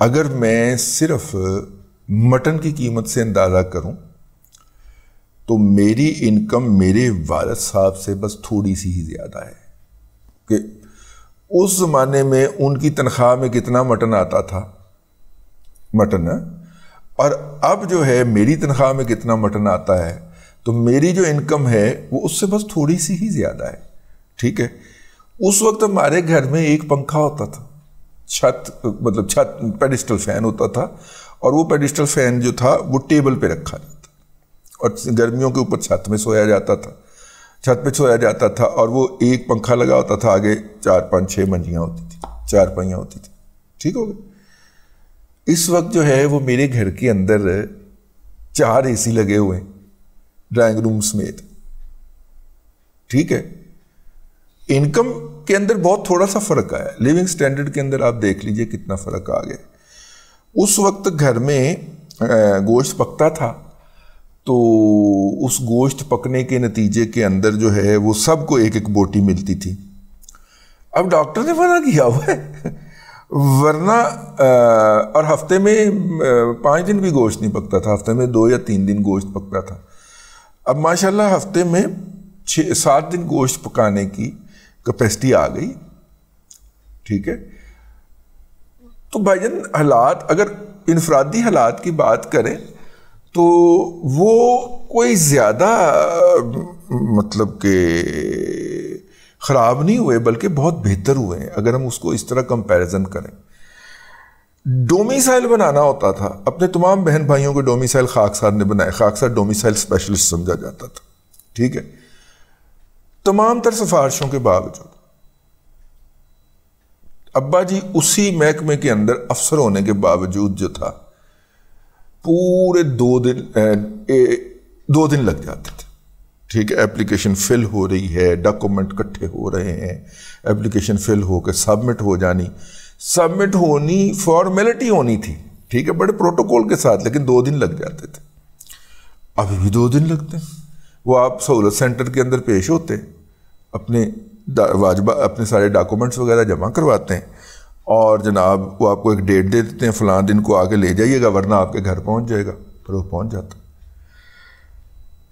اگر میں صرف مٹن کی قیمت سے اندازہ کروں تو میری انکم میرے والد صاحب سے بس تھوڑی سی ہی زیادہ ہے. کہ اس زمانے میں ان کی تنخواہ میں کتنا مٹن آتا تھا, مٹن, اور اب جو ہے میری تنخواہ میں کتنا مٹن آتا ہے, تو میری جو انکم ہے وہ اس سے بس تھوڑی سی ہی زیادہ ہے. ٹھیک ہے. اس وقت ہمارے گھر میں ایک پنکھا ہوتا تھا, چھت پیڈسٹل فین ہوتا تھا, اور وہ پیڈسٹل فین جو تھا وہ ٹیبل پہ رکھا جاتا, اور گرمیوں کے اوپر چھت میں سویا جاتا تھا, چھت پہ سویا جاتا تھا, اور وہ ایک پنکھا لگا ہوتا تھا, آگے 4 5 6 منجیاں ہوتی تھی, 4 پہیاں ہوتی تھی. ٹھیک ہو گیا. اس وقت جو ہے وہ میرے گھر کے اندر 4 اے سی لگے ہوئے ہیں, ڈرائنگ روم سمیت. ٹھیک ہے. انکم کے اندر بہت تھوڑا سا فرق آیا, لیونگ سٹینڈرڈ کے اندر آپ دیکھ لیجئے کتنا فرق آ گیا. اس وقت گھر میں گوشت پکتا تھا, تو اس گوشت پکنے کے نتیجے کے اندر جو ہے وہ سب کو ایک ایک بوٹی ملتی تھی. اب ڈاکٹر نے منع کیا ہوا ہے, ورنہ اور ہفتے میں 5 دن بھی گوشت نہیں پکتا تھا, ہفتے میں 2 یا 3 دن گوشت پکتا تھا. اب ماشاءاللہ ہفتے میں 6-7 دن گوشت پکانے کی کیپیسٹی آ گئی. ٹھیک ہے. تو بھائی جان حالات, اگر انفرادی حالات کی بات کریں تو وہ کوئی زیادہ مطلب کہ خراب نہیں ہوئے, بلکہ بہت بہتر ہوئے ہیں اگر ہم اس کو اس طرح کمپیریزن کریں. ڈومیسائل بنانا ہوتا تھا, اپنے تمام بہن بھائیوں کو ڈومیسائل خاکسار نے بنائے, خاکسار ڈومیسائل اسپیشلسٹ سمجھا جاتا تھا. ٹھیک ہے. تمام تر سفارشوں کے باوجود ابا جی اسی محکمے کے اندر افسر ہونے کے باوجود جو تھا, پورے 2 دن لگ جاتے تھے. ٹھیک ہے. اپلیکیشن فل ہو رہی ہے, ڈاکومنٹ کٹھے ہو رہے ہیں, اپلیکیشن فل ہو کے سبمٹ ہو جانی, سبمٹ ہونی فارمیلٹی ہونی تھی. ٹھیک ہے. بڑے پروٹوکول کے ساتھ, لیکن 2 دن لگ جاتے تھے. ابھی بھی 2 دن لگتے ہیں. وہ آپ سہولت سینٹر کے اندر پیش ہوتے, اپنے واجبہ اپنے سارے ڈاکومنٹس وغیرہ جمع کرواتے ہیں, اور جناب وہ آپ کو ایک ڈیٹ دے دیتے ہیں, فلاں دن کو آگے لے جائیے گا ورنہ آپ کے گھر پہنچ جائے گا. پھر وہ پہنچ جاتا.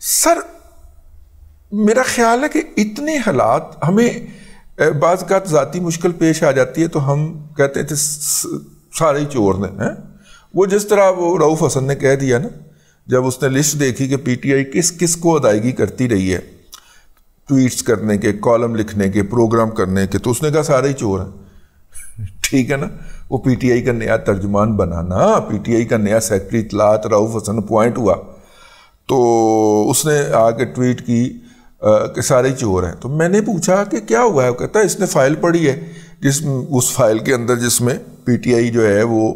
سر میرا خیال ہے کہ اتنے حالات ہمیں بعض اوقات ذاتی مشکل پیش آ جاتی ہے, تو ہم کہتے تھے سارے ہی چور نے. وہ جس طرح وہ رؤف حسن نے کہہ دیا نا, جب اس نے لسٹ دیکھی کہ پی ٹی آئی کس کس کو ادائیگی کرتی رہی ہے ٹویٹس کرنے کے, کالم لکھنے کے, پروگرام کرنے کے, تو اس نے کہا سارے ہی چور ہیں. ٹھیک ہے نا. وہ پی ٹی آئی کا نیا ترجمان بنانا, پی ٹی آئی کا نیا سیکرٹری اطلاعات رؤف حسن اپوائنٹ ہوا, تو اس نے آ کے ٹویٹ کی کہ سارے ہی چور ہیں. تو میں نے پوچھا کہ کیا ہوا ہے؟ وہ کہتا ہے اس نے فائل پڑھی ہے, اس فائل کے اندر جس میں پی ٹی آئی جو ہے وہ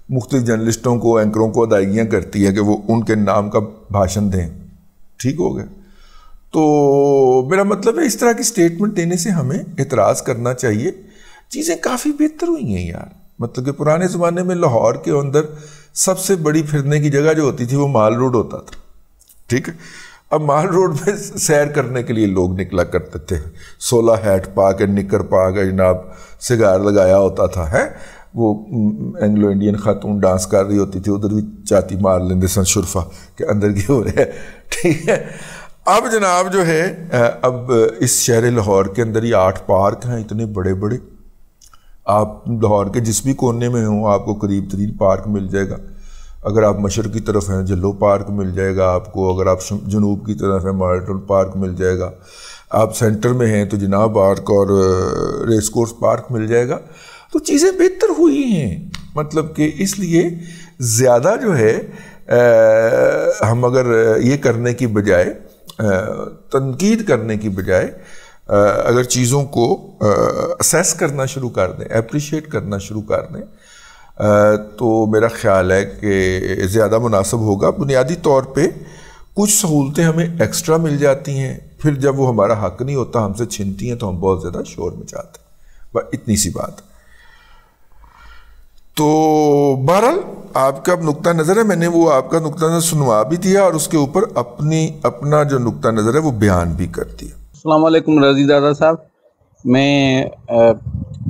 مختلف جرنلسٹوں کو, اینکروں کو ادائیگیاں کرتی ہے کہ وہ ان کے نام کا بھاشن دیں. ٹھیک ہو گیا. تو میرا مطلب ہے اس طرح کی سٹیٹمنٹ دینے سے ہمیں اعتراض کرنا چاہیے. چیزیں کافی بہتر ہوئی ہیں یار. مطلب کہ پرانے زمانے میں لاہور کے اندر سب سے بڑی پھرنے کی جگہ جو ہوتی تھی وہ مال روڈ ہوتا تھا. ٹھیک ہے. اب مال روڈ میں سیر کرنے کے لیے لوگ نکلا کرتے تھے, 16 ہیٹ پا کے, نکر پا کے, جناب سگار لگایا ہوتا تھا. ہے وہ اینگلو انڈین خاتون ڈانس کر رہی ہوتی تھی, ادھر بھی چاتی مار لیندے سن شرفا کے اندر کی ہو رہے. ٹھیک ہے. اب جناب جو ہے اب اس شہر لاہور کے اندر یہ 8 پارک ہیں اتنے بڑے بڑے. آپ لاہور کے جس بھی کونے میں ہوں آپ کو قریب ترین پارک مل جائے گا. اگر آپ مشرق کی طرف ہیں جلو پارک مل جائے گا آپ کو, اگر آپ جنوب کی طرف ہیں مارٹل پارک مل جائے گا, آپ سینٹر میں ہیں تو جناب پارک اور ریس کورس پارک مل جائے گا. تو چیزیں بہتر ہوئی ہیں. مطلب کہ اس لیے زیادہ جو ہے ہم اگر یہ کرنے کی بجائے, تنقید کرنے کی بجائے, اگر چیزوں کو اسیس کرنا شروع کر دیں, اپریشیٹ کرنا شروع کر دیں, تو میرا خیال ہے کہ زیادہ مناسب ہوگا. بنیادی طور پہ کچھ سہولتیں ہمیں ایکسٹرا مل جاتی ہیں, پھر جب وہ ہمارا حق نہیں ہوتا ہم سے چھنتی ہیں تو ہم بہت زیادہ شور مچاتے ہیں. بس اتنی سی بات. تو بہرحال آپ کا نقطہ نظر ہے, میں نے وہ آپ کا نقطہ نظر سنوا بھی دیا اور اس کے اوپر اپنا جو نقطہ نظر ہے وہ بیان بھی کر دیا. السلام علیکم رضی دادا صاحب. میں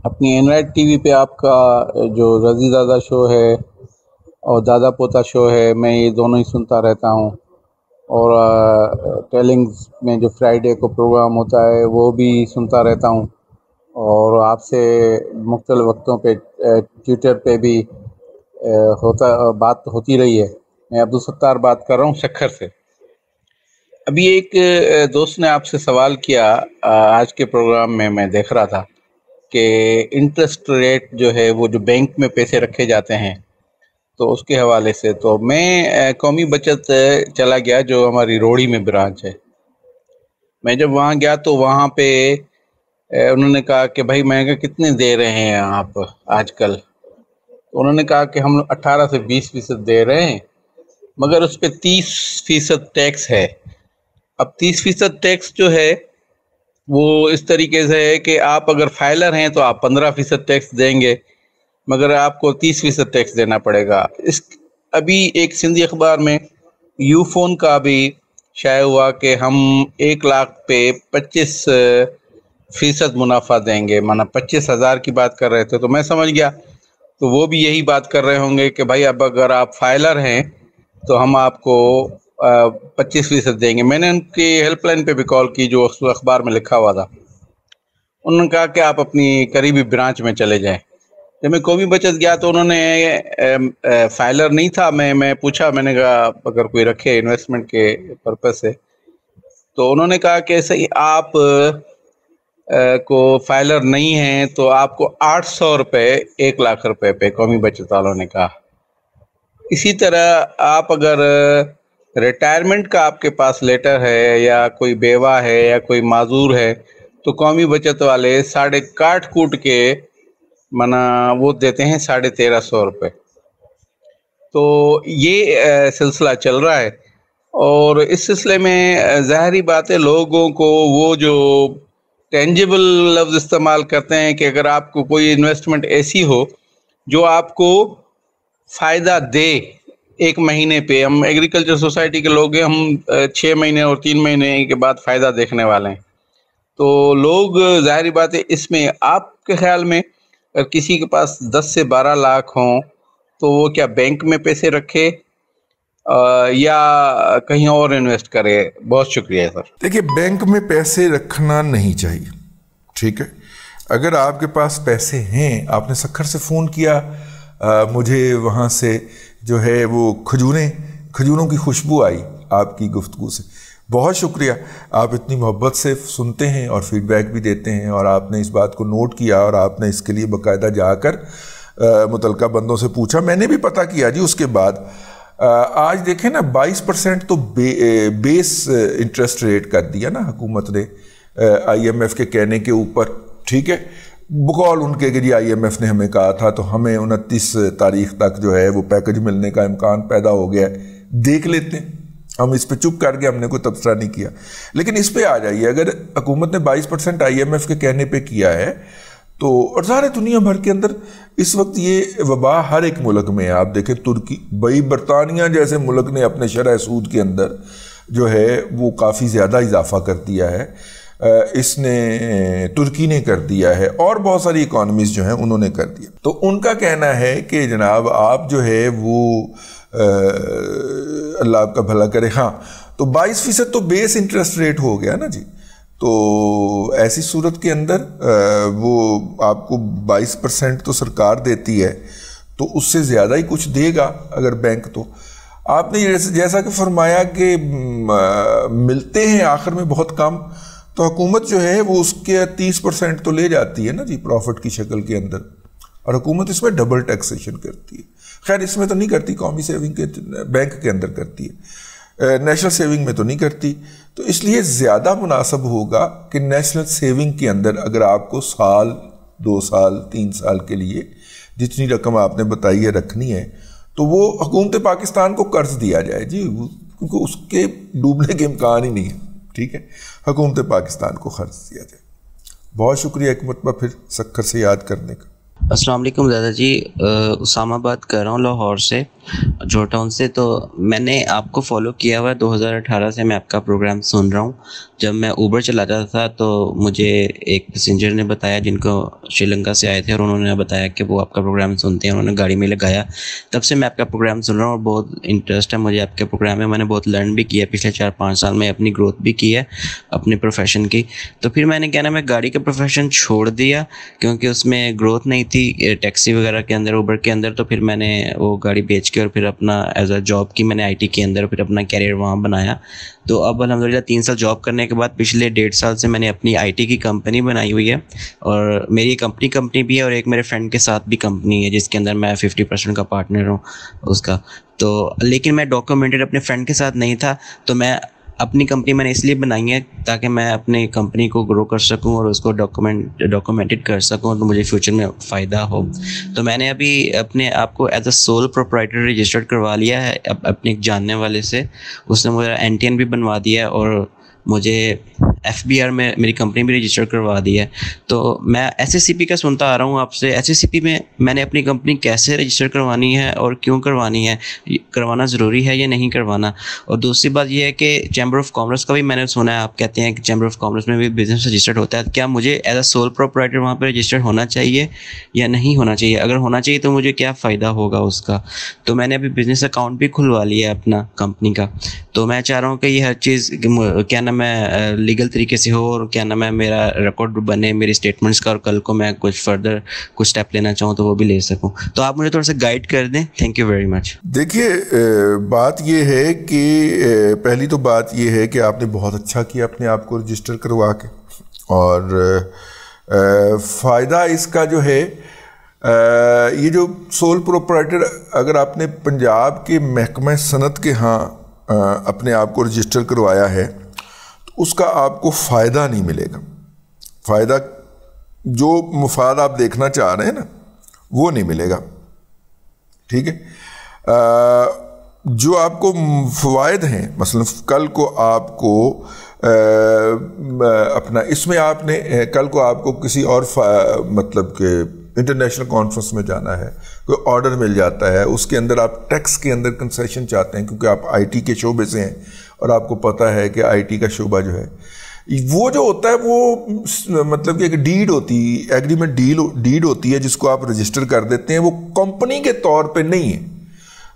اپنی اینڈرائڈ ٹی وی پہ آپ کا جو رضی دادا شو ہے اور دادا پوتا شو ہے، میں یہ دونوں ہی سنتا رہتا ہوں، اور ٹیلنگز میں جو فرائیڈے کو پروگرام ہوتا ہے وہ بھی سنتا رہتا ہوں، اور آپ سے مختلف وقتوں پہ ٹویٹر پہ بھی بات ہوتی رہی ہے۔ میں عبدالستار بات کر رہا ہوں شکھر سے۔ ابھی ایک دوست نے آپ سے سوال کیا آج کے پروگرام میں دیکھ رہا تھا کہ انٹرسٹ ریٹ جو ہے وہ جو بینک میں پیسے رکھے جاتے ہیں تو اس کے حوالے سے، تو میں قومی بچت چلا گیا جو ہماری روڑی میں برانچ ہے۔ میں جب وہاں گیا تو وہاں پہ انہوں نے کہا کہ بھائی، میں نے کہا کتنے دے رہے ہیں آپ آج کل؟ تو انہوں نے کہا کہ ہم 18 سے 20% دے رہے ہیں، مگر اس پہ 30% ٹیکس ہے۔ اب 30% ٹیکس جو ہے وہ اس طریقے سے ہے کہ آپ اگر فائلر ہیں تو آپ 15% ٹیکس دیں گے، مگر آپ کو 30% ٹیکس دینا پڑے گا۔ ابھی ایک سندھی اخبار میں یو فون کا بھی شائع ہوا کہ ہم 1 لاکھ پہ 25% منافع دیں گے، مانا 25,000 کی بات کر رہے تھے۔ تو میں سمجھ گیا تو وہ بھی یہی بات کر رہے ہوں گے کہ بھائی اب اگر آپ فائلر ہیں تو ہم آپ کو 25% دیں گے۔ میں نے ان کی ہیلپ لائن پہ بھی کال کی جو اخبار میں لکھا ہوا تھا۔ انہوں نے کہا کہ آپ اپنی قریبی برانچ میں چلے جائیں۔ جب میں قومی بچت گیا تو انہوں نے فائلر نہیں تھا، میں پوچھا، میں نے کہا اگر کوئی رکھے انویسٹمنٹ کے پرپس سے، تو انہوں نے کہا کہ صحیح آپ کو فائلر نہیں ہیں تو آپ کو 800 روپے 1 لاکھ روپے پہ قومی بچت والوں نے کہا۔ اسی طرح آپ اگر ریٹائرمنٹ کا آپ کے پاس لیٹر ہے یا کوئی بیوہ ہے یا کوئی معذور ہے تو قومی بچت والے کاٹ کوٹ کے منا وہ دیتے ہیں 1350 روپے۔ تو یہ سلسلہ چل رہا ہے، اور اس سلسلے میں ظاہری بات ہے لوگوں کو وہ جو ٹینجیبل لفظ استعمال کرتے ہیں کہ اگر آپ کو کوئی انویسٹمنٹ ایسی ہو جو آپ کو فائدہ دے 1 مہینے پہ، ہم ایگریکلچر سوسائٹی کے لوگ ہیں، ہم 6 مہینے اور 3 مہینے کے بعد فائدہ دیکھنے والے ہیں، تو لوگ ظاہری بات ہے اس میں آپ کے خیال میں اگر کسی کے پاس 10 سے 12 لاکھ ہوں تو وہ کیا بینک میں پیسے رکھے یا کہیں اور انویسٹ کرے؟ بہت شکریہ سر۔ دیکھیے، بینک میں پیسے رکھنا نہیں چاہیے، ٹھیک ہے؟ اگر آپ کے پاس پیسے ہیں، آپ نے سکھر سے فون کیا، مجھے وہاں سے جو ہے وہ کھجوروں کی خوشبو آئی آپ کی گفتگو سے، بہت شکریہ۔ آپ اتنی محبت سے سنتے ہیں اور فیڈ بیک بھی دیتے ہیں، اور آپ نے اس بات کو نوٹ کیا اور آپ نے اس کے لیے باقاعدہ جا کر متعلقہ بندوں سے پوچھا، میں نے بھی پتہ کیا جی۔ اس کے بعد آج دیکھیں نا 22% تو بیس انٹرسٹ ریٹ کر دیا نا حکومت نے IMF کے کہنے کے اوپر، ٹھیک ہے؟ بقول ان کے کہ جی IMF نے ہمیں کہا تھا تو ہمیں 29 تاریخ تک جو ہے وہ پیکج ملنے کا امکان پیدا ہو گیا ہے، دیکھ لیتے ہیں۔ ہم اس پہ چپ کر کے ہم نے کوئی تبصرہ نہیں کیا، لیکن اس پہ آ جائیے، اگر حکومت نے 22% IMF کے کہنے پہ کیا ہے تو، اور سارے دنیا بھر کے اندر اس وقت یہ وبا ہر ایک ملک میں ہے۔ آپ دیکھیں ترکی، بھائی برطانیہ جیسے ملک نے اپنے شرح سود کے اندر جو ہے وہ کافی زیادہ اضافہ کر دیا ہے، اس نے ترکی نے کر دیا ہے، اور بہت ساری اکانومیز جو ہیں انہوں نے کر دیا۔ تو ان کا کہنا ہے کہ جناب آپ جو ہے وہ اللہ آپ کا بھلا کرے، ہاں تو 22% تو بیس انٹرسٹ ریٹ ہو گیا نا جی، تو ایسی صورت کے اندر وہ آپ کو 22% تو سرکار دیتی ہے، تو اس سے زیادہ ہی کچھ دے گا اگر بینک۔ تو آپ نے جیسا کہ فرمایا کہ ملتے ہیں آخر میں بہت کم، تو حکومت جو ہے وہ اس کے 30% تو لے جاتی ہے نا جی پروفٹ کی شکل کے اندر، اور حکومت اس میں ڈبل ٹیکسیشن کرتی ہے۔ خیر اس میں تو نہیں کرتی، قومی سیونگ کے بینک کے اندر کرتی ہے، نیشنل سیونگ میں تو نہیں کرتی، تو اس لیے زیادہ مناسب ہوگا کہ نیشنل سیونگ کے اندر اگر آپ کو سال 2 سال 3 سال کے لیے جتنی رقم آپ نے بتائی ہے رکھنی ہے، تو وہ حکومت پاکستان کو قرض دیا جائے جی، کیونکہ اس کے ڈوبنے کے امکان ہی نہیں ہے، ٹھیک ہے؟ حکومت پاکستان کو قرض دیا جائے۔ بہت شکریہ ایک مرتبہ پھر سکھر سے یاد کرنے کا۔ السلام علیکم دادا جی، اسامہ بات کر رہا ہوں لاہور سے۔ جوہر ٹاؤن سے. تو میں نے آپ کو فالو کیا ہوا ہے 2018 سے. میں آپ کا پروگرام سن رہا ہوں. جب میں اوبر چلاتا تھا تو مجھے ایک پیسنجر نے بتایا جن کو شری لنکا سے آئے تھے, اور انہوں نے بتایا کہ وہ آپ کا پروگرام سنتے ہیں. انہوں نے گاڑی میں لگایا. تب سے میں آپ کا پروگرام سن رہا ہوں اور بہت انٹرسٹ ہے مجھے آپ کے پروگرام میں. میں نے بہت لرن بھی کیا پچھلے 4-5 سال میں, اپنی گروتھ بھی کی ہے اپنے پروفیشن کی. تو پھر میں نے کیا نا میں گاڑی کا پروفیشن چھوڑ دیا کیونکہ اس میں گروتھ نہیں تھی ٹیکسی وغیرہ کے اندر, اوبر کے اندر. تو پھر میں نے وہ گاڑی بیچ کے اور پھر اپنا ایز اے جاب کی میں نے IT کے اندر, پھر اپنا کیریئر وہاں بنایا. تو اب الحمدللہ 3 سال جاب کرنے کے بعد پچھلے 1.5 سال سے میں نے اپنی IT کی کمپنی بنائی ہوئی ہے. اور میری ایک اپنی کمپنی بھی ہے اور ایک میرے فرینڈ کے ساتھ بھی کمپنی ہے جس کے اندر میں 50% کا پارٹنر ہوں اس کا. تو لیکن میں ڈاکومنٹڈ اپنے فرینڈ کے ساتھ نہیں تھا. تو میں اپنی کمپنی میں نے اس لیے بنائی ہے تاکہ میں اپنی کمپنی کو گرو کر سکوں اور اس کو ڈاکومنٹڈ کر سکوں تو مجھے فیوچر میں فائدہ ہو. تو میں نے ابھی اپنے آپ کو as a sole proprietor registered کروا لیا ہے اپنے ایک جاننے والے سے. اس نے مجھے NTN بھی بنوا دیا ہے اور مجھے FBR میں میری کمپنی بھی رجسٹر کروا دی ہے. تو میں SSCP کا سنتا آ رہا ہوں آپ سے. SSCP میں نے اپنی کمپنی کیسے رجسٹر کروانی ہے اور کیوں کروانی ہے, کروانا ضروری ہے یا نہیں کروانا. اور دوسری بات یہ ہے کہ چیمبر آف کامرس کا بھی میں نے سنا ہے, آپ کہتے ہیں کہ چیمبر آف کامرس میں بھی بزنس رجسٹرڈ ہوتا ہے. کیا مجھے ایز اے سول پروپرائٹر وہاں پہ رجسٹرڈ ہونا چاہیے یا نہیں ہونا چاہیے؟ اگر ہونا چاہیے تو مجھے کیا فائدہ ہوگا اس کا؟ تو میں نے ابھی بزنس اکاؤنٹ بھی کھلوا لیا ہے اپنا کمپنی کا. تو میں چاہ رہا ہوں کہ یہ ہر چیز کیا نام ہے لیگل طریقے سے ہو اور کیا نام ہے میرا ریکارڈ بنے میری اسٹیٹمنٹس کا, اور کل کو میں کچھ فردر کچھ اسٹیپ لینا چاہوں تو وہ بھی لے سکوں. تو آپ مجھے تھوڑا سا گائیڈ کر دیں. Thank you very much. دیکھیے بات یہ ہے کہ پہلی تو بات یہ ہے کہ آپ نے بہت اچھا کیا اپنے آپ کو رجسٹر کروا کے, اور فائدہ اس کا جو ہے یہ جو سول پروپرائٹر اگر آپ نے پنجاب کے محکمہ صنعت کے ہاں اپنے آپ کو رجسٹر کروایا ہے تو اس کا آپ کو فائدہ نہیں ملے گا. فائدہ جو مفاد آپ دیکھنا چاہ رہے ہیں نا وہ نہیں ملے گا. ٹھیک ہے, جو آپ کو فوائد ہیں مثلا کل کو آپ کو اپنا اس میں آپ نے کل کو آپ کو کسی اور مطلب کہ انٹرنیشنل کانفرنس میں جانا ہے, کوئی آرڈر مل جاتا ہے, اس کے اندر آپ ٹیکس کے اندر کنسیشن چاہتے ہیں کیونکہ آپ IT کے شعبے سے ہیں اور آپ کو پتہ ہے کہ IT کا شعبہ جو ہے وہ جو ہوتا ہے وہ مطلب کہ ایک ڈیڈ ہوتی ہے, ایگریمنٹ ڈیڈ ہوتی ہے جس کو آپ رجسٹر کر دیتے ہیں. وہ کمپنی کے طور پہ نہیں ہے,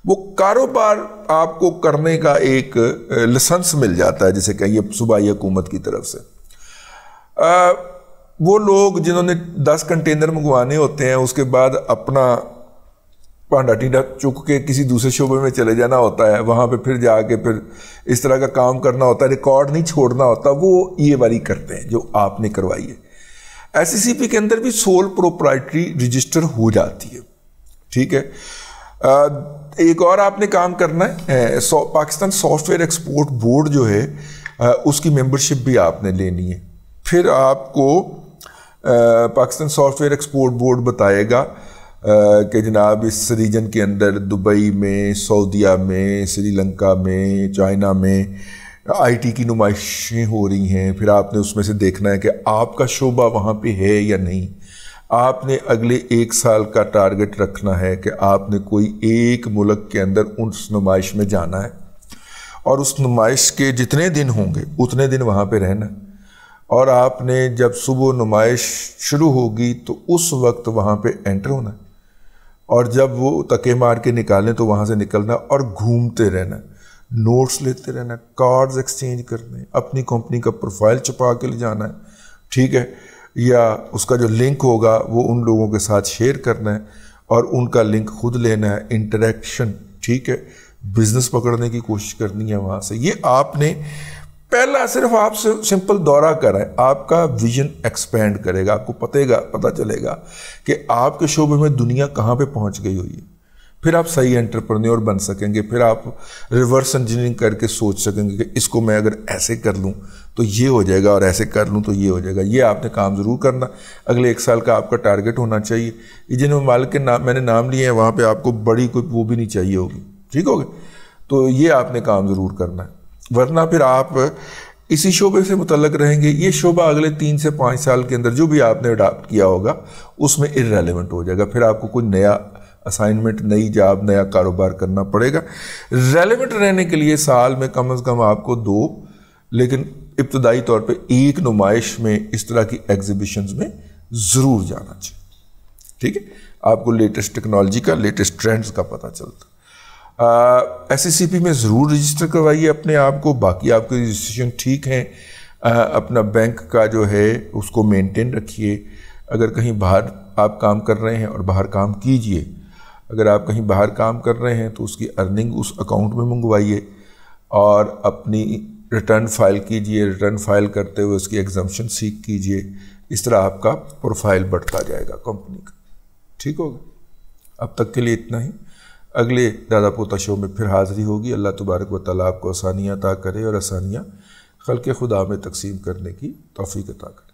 وہ کاروبار آپ کو کرنے کا ایک لائسنس مل جاتا ہے جسے کہیے صوبائی حکومت کی طرف سے. وہ لوگ جنہوں نے 10 کنٹینر منگوانے ہوتے ہیں اس کے بعد اپنا پانڈا ٹینڈا چک کے کسی دوسرے شعبے میں چلے جانا ہوتا ہے, وہاں پہ پھر جا کے پھر اس طرح کا کام کرنا ہوتا ہے, ریکارڈ نہیں چھوڑنا ہوتا, وہ یہ والی کرتے ہیں جو آپ نے کروائی ہے. SSCP کے اندر بھی سول پروپرائٹری رجسٹر ہو جاتی ہے. ٹھیک ہے, ایک اور آپ نے کام کرنا ہے, Pakistan soft where export board جو ہے اس کی ممبرشپ بھی آپ نے لینی ہے. پھر آپ کو Pakistan soft where export board بتائے گا کہ جناب اس ریجن کے اندر دبئی میں, سعودیہ میں, سری لنکا میں, چائنا میں IT کی نمائشیں ہو رہی ہیں. پھر آپ نے اس میں سے دیکھنا ہے کہ آپ کا شعبہ وہاں پہ ہے یا نہیں. آپ نے اگلے 1 سال کا ٹارگٹ رکھنا ہے کہ آپ نے کوئی ایک ملک کے اندر اس نمائش میں جانا ہے اور اس نمائش کے جتنے دن ہوں گے اتنے دن وہاں پہ رہنا ہے. اور آپ نے جب صبح نمائش شروع ہوگی تو اس وقت وہاں پہ انٹر ہونا ہے, اور جب وہ تکے مار کے نکالیں تو وہاں سے نکلنا اور گھومتے رہنا, نوٹس لیتے رہنا, کارڈز ایکسچینج کرنے, اپنی کمپنی کا پروفائل چھپا کے لے جانا ہے. ٹھیک ہے, یا اس کا جو لنک ہوگا وہ ان لوگوں کے ساتھ شیئر کرنا ہے اور ان کا لنک خود لینا ہے, انٹریکشن. ٹھیک ہے, بزنس پکڑنے کی کوشش کرنی ہے وہاں سے. یہ آپ نے پہلا صرف آپ سے سمپل دورہ کرا ہے, آپ کا ویژن ایکسپینڈ کرے گا, آپ کو پتہ چلے گا کہ آپ کے شعبے میں دنیا کہاں پہ پہنچ گئی ہوئی ہے. پھر آپ صحیح انٹرپرینیور بن سکیں گے, پھر آپ ریورس انجینئرنگ کر کے سوچ سکیں گے کہ اس کو میں اگر ایسے کر لوں تو یہ ہو جائے گا اور ایسے کر لوں تو یہ ہو جائے گا. یہ آپ نے کام ضرور کرنا. اگلے 1 سال کا آپ کا ٹارگٹ ہونا چاہیے. یہ جن ممالک کے نام میں نے نام لیے ہیں وہاں پہ آپ کو بڑی کوئی وہ بھی نہیں چاہیے ہوگی. ٹھیک ہوگا, تو یہ آپ نے کام ضرور کرنا ہے, ورنہ پھر آپ اسی شعبے سے متعلق رہیں گے. یہ شعبہ اگلے 3 سے 5 سال کے اندر جو بھی آپ نے اڈاپٹ کیا ہوگا اس میں ارریلیونٹ ہو جائے گا. پھر آپ کو کوئی نیا اسائنمنٹ, نئی جاب, نیا کاروبار کرنا پڑے گا. ریلیونٹ رہنے کے لیے سال میں کم از کم آپ کو 2 لیکن ابتدائی طور پہ 1 نمائش میں اس طرح کی ایگزیبیشنز میں ضرور جانا چاہیے. ٹھیک ہے, آپ کو لیٹسٹ ٹیکنالوجی کا, لیٹسٹ ٹرینڈز کا پتہ چلتا. SCCP میں ضرور رجسٹر کروائیے اپنے آپ کو. باقی آپ کے رجسٹریشن ٹھیک ہیں, اپنا بینک کا جو ہے اس کو مینٹین رکھیے. اگر کہیں باہر آپ کام کر رہے ہیں اور باہر کام کیجئے, اگر آپ کہیں باہر کام کر رہے ہیں تو اس کی ارننگ اس اکاؤنٹ میں منگوائیے اور اپنی ریٹرن فائل کیجئے. ریٹرن فائل کرتے ہوئے اس کی ایگزمپشن سیک کیجئے. اس طرح آپ کا پروفائل بڑھتا جائے گا کمپنی کا. ٹھیک ہوگا. اب تک کے لیے اتنا ہی. اگلے دادا پوتا شو میں پھر حاضری ہوگی. اللہ تبارک و تعالیٰ آپ کو آسانیاں عطا کرے اور آسانیاں خلق خدا میں تقسیم کرنے کی توفیق عطا کرے.